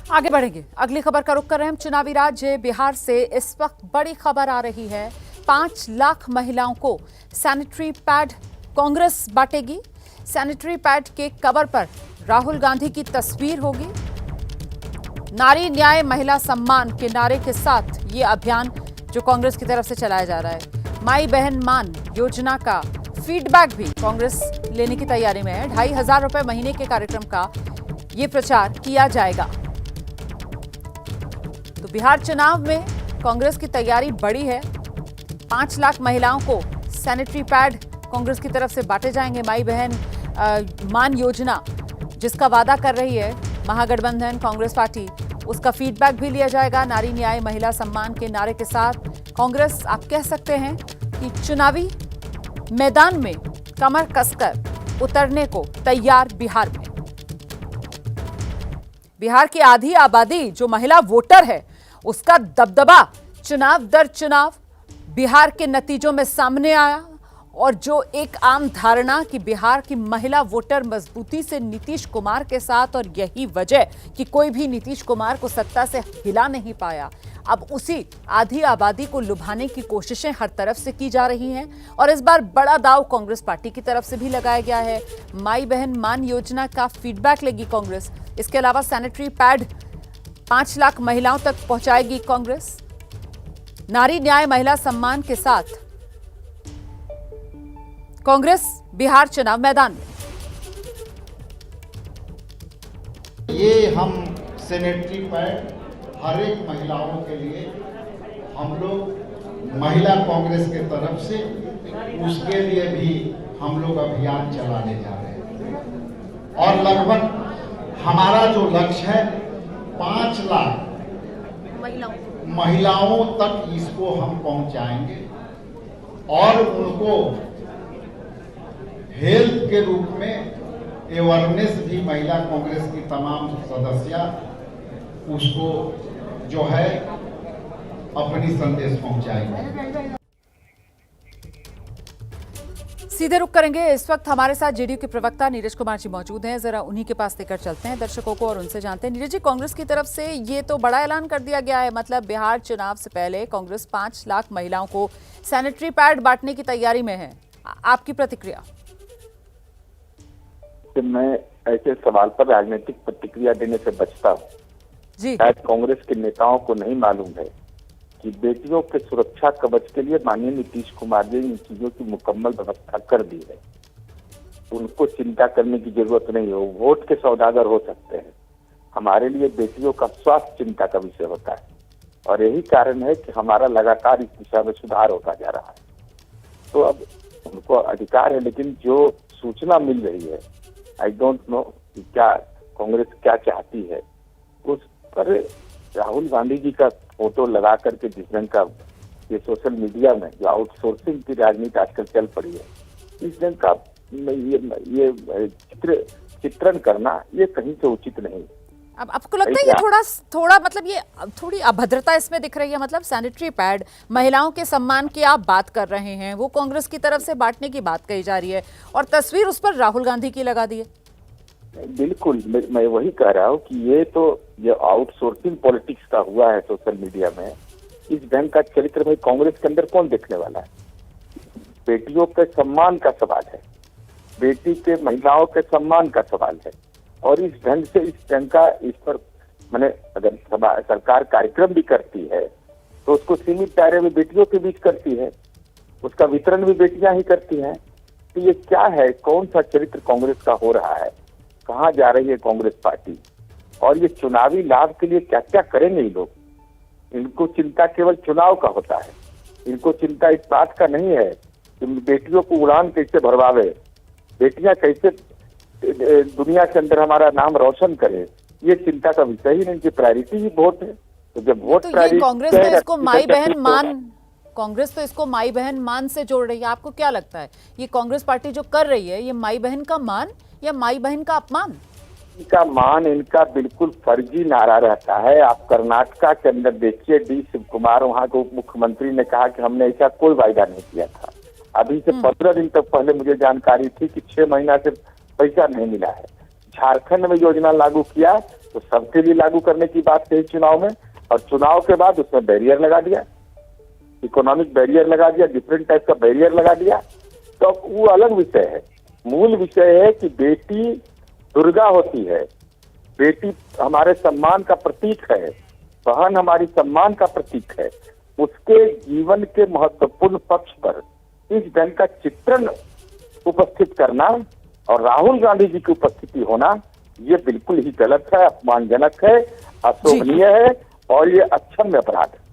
आगे बढ़ेंगे, अगली खबर का रुख कर रहे हैं हम चुनावी राज्य बिहार से। इस वक्त बड़ी खबर आ रही है, 5 लाख महिलाओं को सैनिटरी पैड कांग्रेस बांटेगी। सैनिटरी पैड के कवर पर राहुल गांधी की तस्वीर होगी। नारी न्याय महिला सम्मान के नारे के साथ ये अभियान जो कांग्रेस की तरफ से चलाया जा रहा है। माई बहन मान योजना का फीडबैक भी कांग्रेस लेने की तैयारी में है। 2,500 रुपए महीने के कार्यक्रम का ये प्रचार किया जाएगा। तो बिहार चुनाव में कांग्रेस की तैयारी बड़ी है। 5 लाख महिलाओं को सैनिटरी पैड कांग्रेस की तरफ से बांटे जाएंगे। माई बहन मान योजना जिसका वादा कर रही है महागठबंधन कांग्रेस पार्टी, उसका फीडबैक भी लिया जाएगा। नारी न्याय महिला सम्मान के नारे के साथ कांग्रेस, आप कह सकते हैं कि चुनावी मैदान में कमर कसकर उतरने को तैयार बिहार में। बिहार की आधी आबादी जो महिला वोटर है, उसका दबदबा चुनाव दर चुनाव बिहार के नतीजों में सामने आया। और जो एक आम धारणा कि बिहार की महिला वोटर मजबूती से नीतीश कुमार के साथ, और यही वजह कि कोई भी नीतीश कुमार को सत्ता से हिला नहीं पाया, अब उसी आधी आबादी को लुभाने की कोशिशें हर तरफ से की जा रही हैं। और इस बार बड़ा दांव कांग्रेस पार्टी की तरफ से भी लगाया गया है। माई बहन मान योजना का फीडबैक लेगी कांग्रेस। इसके अलावा सैनिटरी पैड 5 लाख महिलाओं तक पहुंचाएगी कांग्रेस। नारी न्याय महिला सम्मान के साथ कांग्रेस बिहार चुनाव मैदान में। ये हम सैनिटरी पैड हर एक महिलाओं के लिए हम लोग महिला कांग्रेस के तरफ से उसके लिए भी हम लोग अभियान चलाने जा रहे हैं। और लगभग हमारा जो लक्ष्य है 5 लाख महिलाओं तक इसको हम पहुंचाएंगे और उनको हेल्थ के रूप में अवेयरनेस भी महिला कांग्रेस की तमाम सदस्य उसको जो है अपनी संदेश पहुंचाएंगे। सीधे रुख करेंगे, इस वक्त हमारे साथ जेडीयू के प्रवक्ता नीरज कुमार जी मौजूद हैं। जरा उन्हीं के पास लेकर चलते हैं दर्शकों को और उनसे जानते हैं। नीरज जी, कांग्रेस की तरफ से ये तो बड़ा ऐलान कर दिया गया है, मतलब बिहार चुनाव से पहले कांग्रेस 5 लाख महिलाओं को सैनिटरी पैड बांटने की तैयारी में है। आपकी प्रतिक्रिया? मैं ऐसे सवाल पर राजनीतिक प्रतिक्रिया देने से बचता हूँ। शायद कांग्रेस के नेताओं को नहीं मालूम है कि बेटियों के सुरक्षा कवच के लिए माननीय नीतीश कुमार ने इन चीजों की मुकम्मल व्यवस्था कर दी है। उनको चिंता करने की जरूरत नहीं है। वोट के सौदागर हो सकते हैं, हमारे लिए बेटियों का स्वास्थ्य चिंता का विषय होता है। और यही कारण है कि हमारा लगातार इस दिशा में सुधार होता जा रहा है। तो अब उनको अधिकार है, लेकिन जो सूचना मिल रही है, आई डोंट नो कि क्या कांग्रेस क्या चाहती है। उस पर राहुल गांधी जी का फोटो लगा करके जिस ढंग का ये सोशल मीडिया में जो आउटसोर्सिंग की राजनीति आजकल चल पड़ी है, इस ढंग का ये चित्रण करना ये कहीं से उचित नहीं। अब आपको लगता है ये थोड़ा मतलब ये थोड़ी अभद्रता इसमें दिख रही है? मतलब सैनिटरी पैड महिलाओं के सम्मान की आप बात कर रहे हैं, वो कांग्रेस की तरफ से बांटने की बात कही जा रही है और तस्वीर उस पर राहुल गांधी की लगा दी है। बिल्कुल, मैं वही कह रहा हूँ कि ये आउटसोर्सिंग पॉलिटिक्स का हुआ है सोशल मीडिया में। इस ढंग का चरित्र भाई कांग्रेस के अंदर कौन देखने वाला है? बेटियों के सम्मान का सवाल है, बेटी के महिलाओं के सम्मान का सवाल है। और इस ढंग से इस पर मैंने अगर सरकार कार्यक्रम भी करती है तो उसको सीमित दायरे में बेटियों के बीच करती है, उसका वितरण भी बेटियां ही करती हैं। तो ये क्या है? कौन सा चरित्र कांग्रेस का हो रहा है? कहाँ जा रही है कांग्रेस पार्टी? और ये चुनावी लाभ के लिए क्या क्या करेंगे ये लोग? इनको चिंता केवल चुनाव का होता है। इनको चिंता इस बात का नहीं है कि बेटियों को उड़ान कैसे भरवावे, बेटियां कैसे दुनिया के अंदर हमारा नाम रोशन करे। ये चिंता का विषय ही नहीं, प्रायोरिटी ही वोट है। तो जब वोट तो कांग्रेस तो इसको माई बहन मान, कांग्रेस तो इसको माई बहन मान से जोड़ रही है। आपको क्या लगता है ये कांग्रेस पार्टी जो कर रही है, ये माई बहन का मान या माई बहन का अपमान? इनका मान, इनका बिल्कुल फर्जी नारा रहता है। आप कर्नाटका के अंदर देखिए, डी शिव कुमार वहाँ के उप मुख्यमंत्री ने कहा कि हमने ऐसा कोई वायदा नहीं किया था। अभी से 15 दिन तक पहले मुझे जानकारी थी कि 6 महीना से पैसा नहीं मिला है। झारखंड में योजना लागू किया तो सबके लिए लागू करने की बात कही चुनाव में, और चुनाव के बाद उसमें बैरियर लगा दिया, इकोनॉमिक बैरियर लगा दिया, डिफरेंट टाइप का बैरियर लगा दिया। तो वो अलग विषय है। मूल विषय है कि बेटी दुर्गा होती है, बेटी हमारे सम्मान का प्रतीक है, बहन हमारी सम्मान का प्रतीक है। उसके जीवन के महत्वपूर्ण पक्ष पर इस ढंग का चित्रण उपस्थित करना और राहुल गांधी जी की उपस्थिति होना, ये बिल्कुल ही गलत है, अपमानजनक है, अशोभनीय है और ये अक्षम्य अपराध है।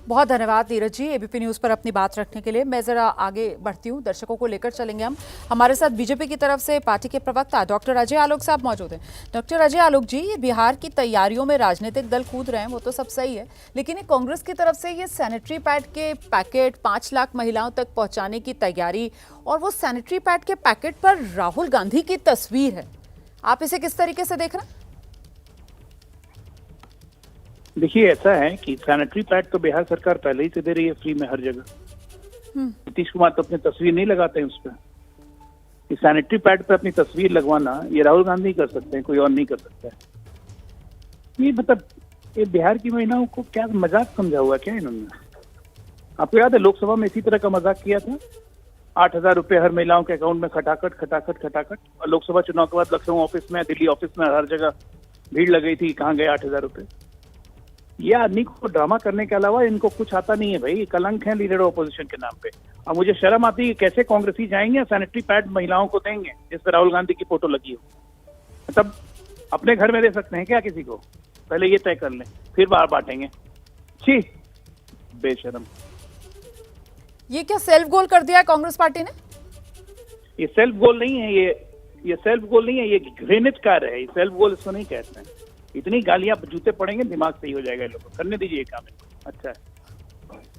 बहुत धन्यवाद नीरज जी एबीपी न्यूज पर अपनी बात रखने के लिए। मैं जरा आगे बढ़ती हूँ, दर्शकों को लेकर चलेंगे हम। हमारे साथ बीजेपी की तरफ से पार्टी के प्रवक्ता डॉक्टर अजय आलोक साहब मौजूद हैं। डॉक्टर अजय आलोक जी, ये बिहार की तैयारियों में राजनीतिक दल कूद रहे हैं, वो तो सब सही है, लेकिन ये कांग्रेस की तरफ से ये सैनिटरी पैड के पैकेट 5 लाख महिलाओं तक पहुंचाने की तैयारी, और वो सैनिटरी पैड के पैकेट पर राहुल गांधी की तस्वीर है, आप इसे किस तरीके से देख रहे हैं? देखिए, ऐसा है कि सैनिटरी पैड तो बिहार सरकार पहले ही से दे रही है फ्री में हर जगह। नीतीश कुमार तो अपनी तस्वीर नहीं लगाते हैं उस पर। कि सैनिटरी पैड पे अपनी तस्वीर लगवाना ये राहुल गांधी कर सकते हैं, कोई और नहीं कर सकता है। ये मतलब ये बिहार की महिलाओं को क्या मजाक समझा हुआ क्या इन्होंने? आपको याद है लोकसभा में इसी तरह का मजाक किया था, 8,000 रुपए हर महिलाओं के अकाउंट में खटाखट खटाखट खटाखट, और लोकसभा चुनाव के बाद लखनऊ ऑफिस में, दिल्ली ऑफिस में हर जगह भीड़ लग गई थी, कहाँ गए 8,000 रुपए। ये आदमी को ड्रामा करने के अलावा इनको कुछ आता नहीं है भाई, कलंक है लीडर ऑपोजिशन के नाम पे। अब मुझे शर्म आती है कैसे कांग्रेसी जाएंगे सैनिटरी पैड महिलाओं को देंगे जिस पर राहुल गांधी की फोटो लगी हो। मतलब अपने घर में दे सकते हैं क्या किसी को? पहले ये तय कर लें, फिर बाहर बांटेंगे। छी, बेशरम। ये क्या सेल्फ गोल कर दिया है कांग्रेस पार्टी ने? ये सेल्फ गोल नहीं है, ये सेल्फ गोल नहीं है, ये घृणित कार्य है। सेल्फ गोल इसको नहीं कहते हैं। इतनी गालियां जूते पड़ेंगे, दिमाग सही हो जाएगा लोगों को। करने दीजिए काम इनको। अच्छा है।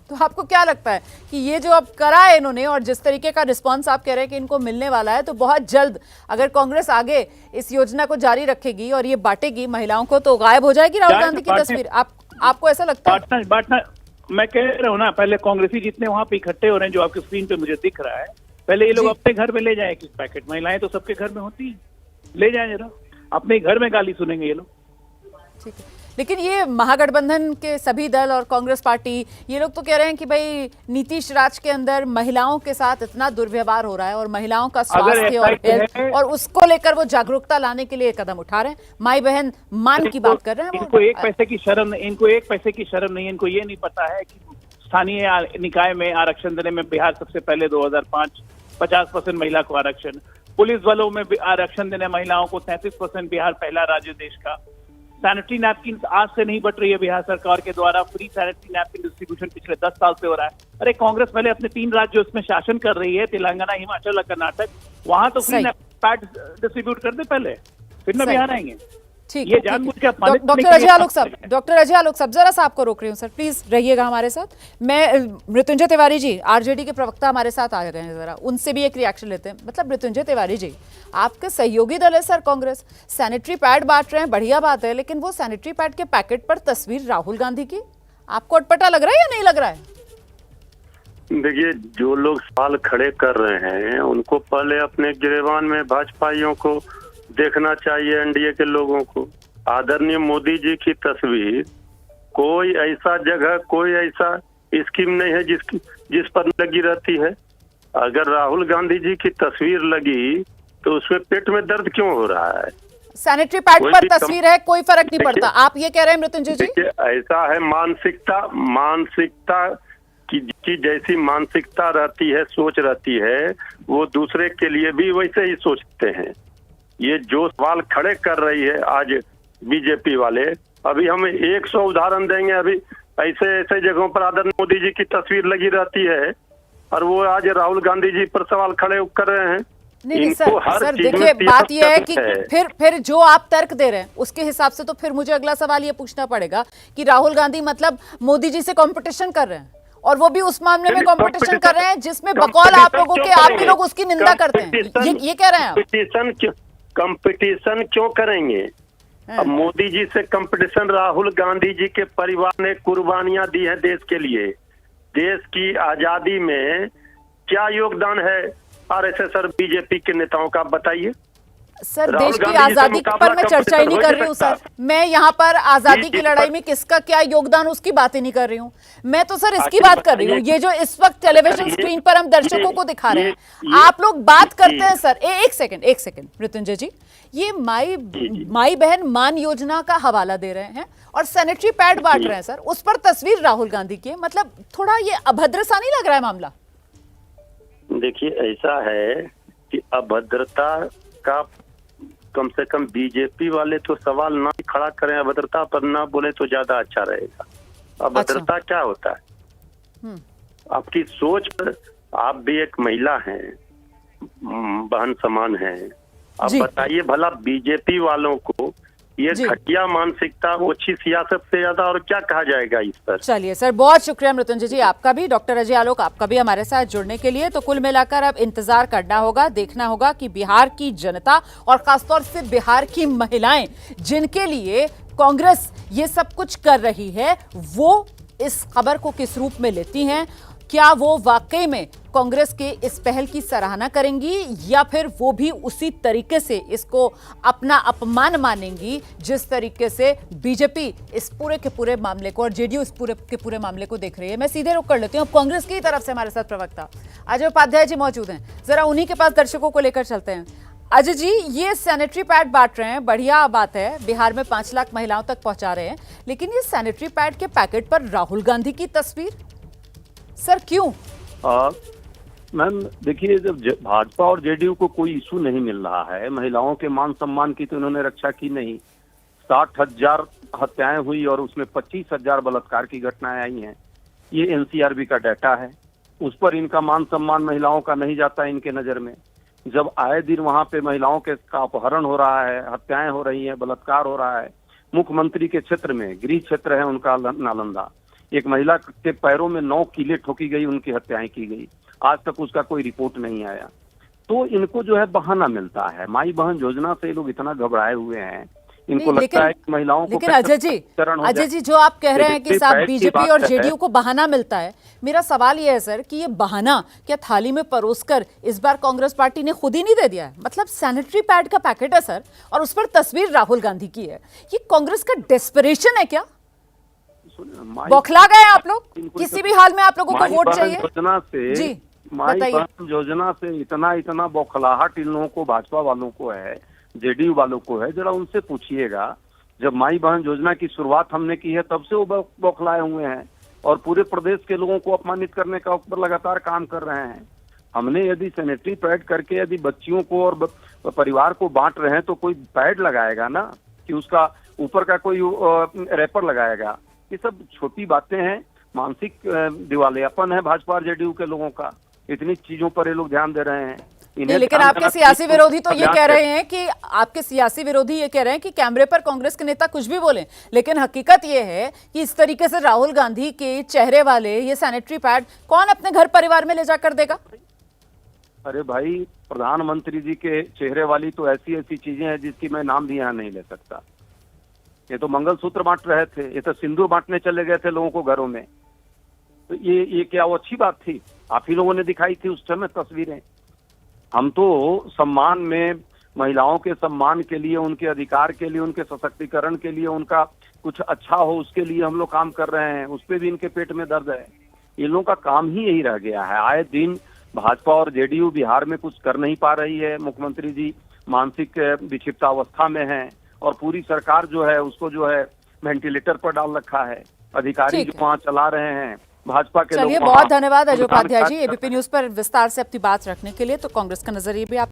तो आपको क्या लगता है कि ये जो अब करा है इन्होंने, और जिस तरीके का रिस्पांस आप कह रहे हैं कि इनको मिलने वाला है, तो बहुत जल्द अगर कांग्रेस आगे इस योजना को जारी रखेगी और ये बांटेगी महिलाओं को, तो गायब हो जाएगी राहुल गांधी की तस्वीर? आपको ऐसा लगता है? बांटना मैं कह रहा हूँ ना, पहले कांग्रेसी जितने वहां पे इकट्ठे हो रहे हैं, जो आपकी स्क्रीन पे मुझे दिख रहा है, पहले ये लोग अपने घर में ले जाए किस पैकेट। महिलाएं तो सबके घर में होती है, ले जाए जरा, अपने घर में गाली सुनेंगे ये लोग। ठीक है, लेकिन ये महागठबंधन के सभी दल और कांग्रेस पार्टी, ये लोग तो कह रहे हैं कि भाई नीतीश राज के अंदर महिलाओं के साथ इतना दुर्व्यवहार हो रहा है और महिलाओं का स्वास्थ्य और हेल्थ, और उसको लेकर वो जागरूकता लाने के लिए कदम उठा रहे हैं। माई बहन मान की बात कर रहे हैं। इनको एक पैसे की शर्म नहीं, इनको एक पैसे की शर्म नहीं। इनको ये नहीं पता है कि स्थानीय निकाय में आरक्षण देने में बिहार सबसे पहले 2005 50% महिला को आरक्षण, पुलिस बलों में आरक्षण देने महिलाओं को 33%, बिहार पहला राज्य देश का। सैनिटरी नैपकिन आज से नहीं बट रही है बिहार सरकार के द्वारा, फ्री सैनिटरी नैपकिन डिस्ट्रीब्यूशन पिछले 10 साल से हो रहा है। अरे कांग्रेस पहले अपने 3 राज्यों में शासन कर रही है, तेलंगाना, हिमाचल और कर्नाटक, वहां तो फ्री पैड डिस्ट्रीब्यूट कर दे पहले, फिर न बिहार आएंगे। ठीक ये जानबूझ के अपमानित डॉक्टर अजय आलोक साहब जरा सा आपको रोक रही हूँ सर, प्लीज रहिएगा हमारे साथ। मैं मृत्युंजय तिवारी जी, आरजेडी के प्रवक्ता हमारे साथ आ गए हैं, जरा उनसे भी एक रिएक्शन लेते हैं। मतलब मृत्युंजय तिवारी जी, आपके सहयोगी दल है सर कांग्रेस, सैनिटरी पैड बांट रहे हैं, बढ़िया बात है, लेकिन वो सैनिटरी पैड के पैकेट पर तस्वीर राहुल गांधी की, आपको अटपटा लग रहा है या नहीं लग रहा है? देखिए, जो लोग सवाल खड़े कर रहे हैं उनको पहले अपने गिरेबान में भाजपाइयों को देखना चाहिए, एनडीए के लोगों को। आदरणीय मोदी जी की तस्वीर, कोई ऐसा जगह, कोई ऐसा स्कीम नहीं है जिस पर लगी रहती है। अगर राहुल गांधी जी की तस्वीर लगी तो उसमें पेट में दर्द क्यों हो रहा है? सैनिटरी पैड पर तस्वीर है, कोई फर्क नहीं पड़ता, आप ये कह रहे हैं मृत्युंजय जी? ऐसा है, मानसिकता की जैसी मानसिकता रहती है, सोच रहती है, वो दूसरे के लिए भी वैसे ही सोचते हैं। ये जो सवाल खड़े कर रही है आज बीजेपी वाले, अभी हम 100 उदाहरण देंगे। अभी ऐसे जगहों पर आदरणीय मोदी जी की तस्वीर लगी रहती है और वो आज राहुल गांधी जी पर सवाल खड़े कर रहे हैं। नहीं सर देखिए, बात यह है कि फिर जो आप तर्क दे रहे हैं उसके हिसाब से तो फिर मुझे अगला सवाल ये पूछना पड़ेगा कि राहुल गांधी मतलब मोदी जी से कंपटीशन कर रहे हैं, और वो भी उस मामले में कंपटीशन कर रहे हैं जिसमें बकौल आप लोगों के, आप ही लोग उसकी निंदा करते हैं, ये कह रहे हैं आप? कंपटीशन क्यों करेंगे? अब मोदी जी से कंपटीशन, राहुल गांधी जी के परिवार ने कुर्बानियां दी हैं देश के लिए। देश की आजादी में क्या योगदान है आरएसएस और बीजेपी के नेताओं का, बताइए। सर राहुल देश की गांधी जी से आजादी मुकाबला पर मैं चर्चा ही नहीं कर रही हूँ सकता। सर। मैं यहाँ पर आजादी की इस लड़ाई पर- में किसका क्या योगदान उसकी बात ही नहीं कर रही हूँ। मैं तो सर इसकी आखिर बात कर रही हूँ, बताइए। ये जो इस वक्त टेलीविजन ये- स्क्रीन पर हम दर्शकों ये- को दिखा रहे हैं। ये- आप लोग बात करते जी। हैं सर, एक सेकंड मृत्युंजय जी, ये माई बहन मान योजना का हवाला दे रहे हैं और सैनिटरी पैड बांट रहे हैं सर, उस पर तस्वीर राहुल गांधी की है। मतलब थोड़ा ये अभद्र सा नहीं लग रहा है मामला? देखिए, ऐसा है कि अभद्रता का कम से कम बीजेपी वाले तो सवाल ना ही खड़ा करें, अभद्रता पर ना बोले तो ज्यादा अच्छा रहेगा। अभद्रता क्या होता है? आपकी सोच पर, आप भी एक महिला हैं, बहन समान हैं। अब जी। बताइए भला बीजेपी वालों को ये जी। घटिया मानसिकता, ओछी सियासत से ज्यादा और क्या कहा जाएगा इस पर? चलिए सर, बहुत शुक्रिया मृत्युंजय जी आपका भी, डॉक्टर अजय आलोक आपका भी हमारे साथ जुड़ने के लिए। तो कुल मिलाकर अब इंतजार करना होगा, देखना होगा कि बिहार की जनता और खासतौर से बिहार की महिलाएं जिनके लिए कांग्रेस ये सब कुछ कर रही है, वो इस खबर को किस रूप में लेती हैं। क्या वो वाकई में कांग्रेस के इस पहल की सराहना करेंगी या फिर वो भी उसी तरीके से इसको अपना अपमान मानेंगी जिस तरीके से बीजेपी इस पूरे के पूरे मामले को और जेडीयू इस पूरे के पूरे मामले को देख रही है। मैं सीधे रुक कर लेती हूँ। अब कांग्रेस की तरफ से हमारे साथ प्रवक्ता अजय उपाध्याय जी मौजूद हैं, जरा उन्हीं के पास दर्शकों को लेकर चलते हैं। अजय जी, ये सैनिटरी पैड बांट रहे हैं, बढ़िया बात है, बिहार में 5 लाख महिलाओं तक पहुंचा रहे हैं, लेकिन ये सैनिटरी पैड के पैकेट पर राहुल गांधी की तस्वीर, सर क्यों? मैम देखिए, जब भाजपा और जेडीयू को कोई इशू नहीं मिल रहा है, महिलाओं के मान सम्मान की तो इन्होंने रक्षा की नहीं। 60,000 हत्याएं हुई और उसमें 25,000 बलात्कार की घटनाएं आई हैं। ये एनसीआरबी का डाटा है, उस पर इनका मान सम्मान महिलाओं का नहीं जाता इनके नजर में। जब आए दिन वहां पे महिलाओं के का अपहरण हो रहा है, हत्याएं हो रही हैं, बलात्कार हो रहा है। मुख्यमंत्री के क्षेत्र में, गृह क्षेत्र है उनका नालंदा, एक महिला के पैरों में 9 कीले ठोकी गई, उनकी हत्याएं की गई। आज तक उसका कोई रिपोर्ट नहीं आया। तो इनको जो है बहाना मिलता है। माई बहन योजना से लोग इतना घबराए हुए हैं, इनको लगता है कि महिलाओं को। लेकिन अजय जी जो आप कह रहे हैं कि साहब बीजेपी और जेडीयू को बहाना मिलता है, मेरा सवाल ये है सर कि ये बहाना क्या थाली में परोसकर इस बार कांग्रेस पार्टी ने खुद ही नहीं दे दिया है? मतलब सैनिटरी पैड का पैकेट है सर और उस पर तस्वीर राहुल गांधी की है, ये कांग्रेस का डेस्परेशन है क्या? बौखला गए आप लोग? किसी भी हाल में आप लोगों को वोट चाहिए? योजना से जी माई बताइए। बहन योजना से इतना बौखलाहट इन लोगों को, भाजपा वालों को है, जेडीयू वालों को है। जरा उनसे पूछिएगा, जब माई बहन योजना की शुरुआत हमने की है तब से वो बौखलाए हुए हैं और पूरे प्रदेश के लोगों को अपमानित करने का ऊपर लगातार काम कर रहे हैं। हमने यदि सैनिटरी पैड करके यदि बच्चियों को और परिवार को बांट रहे हैं तो कोई पैड लगाएगा ना, कि उसका ऊपर का कोई रैपर लगाएगा। ये सब छोटी बातें हैं, मानसिक दिवालियापन है भाजपा और जेडीयू के लोगों का। इतनी चीजों पर ये लोग ध्यान दे रहे हैं। लेकिन आपके सियासी विरोधी तो ये कह रहे हैं कि आपके सियासी विरोधी ये कह रहे हैं कि कैमरे पर कांग्रेस के नेता कुछ भी बोलें, लेकिन हकीकत ये है कि इस तरीके से राहुल गांधी के चेहरे वाले ये सैनिटरी पैड कौन अपने घर परिवार में ले जाकर देगा? अरे भाई, प्रधानमंत्री जी के चेहरे वाली तो ऐसी चीजें हैं जिसकी मैं नाम भी यहाँ नहीं ले सकता। ये तो मंगलसूत्र बांट रहे थे, ये तो सिंदूर बांटने चले गए थे लोगों को घरों में। तो ये क्या वो अच्छी बात थी? आप ही लोगों ने दिखाई थी उस समय तस्वीरें। हम तो सम्मान में, महिलाओं के सम्मान के लिए, उनके अधिकार के लिए, उनके सशक्तिकरण के लिए, उनका कुछ अच्छा हो उसके लिए हम लोग काम कर रहे हैं। उस पर भी इनके पेट में दर्द है। इन लोगों का काम ही यही रह गया है। आए दिन भाजपा और जेडीयू बिहार में कुछ कर नहीं पा रही है। मुख्यमंत्री जी मानसिक विक्षिप्तावस्था में हैं और पूरी सरकार जो है उसको जो है वेंटिलेटर पर डाल रखा है। अधिकारी जो वहाँ चला रहे हैं भाजपा के लोग। चलिए, बहुत धन्यवाद अजय उपाध्याय जी एबीपी न्यूज पर विस्तार से अपनी बात रखने के लिए। तो कांग्रेस का नजरिए भी आप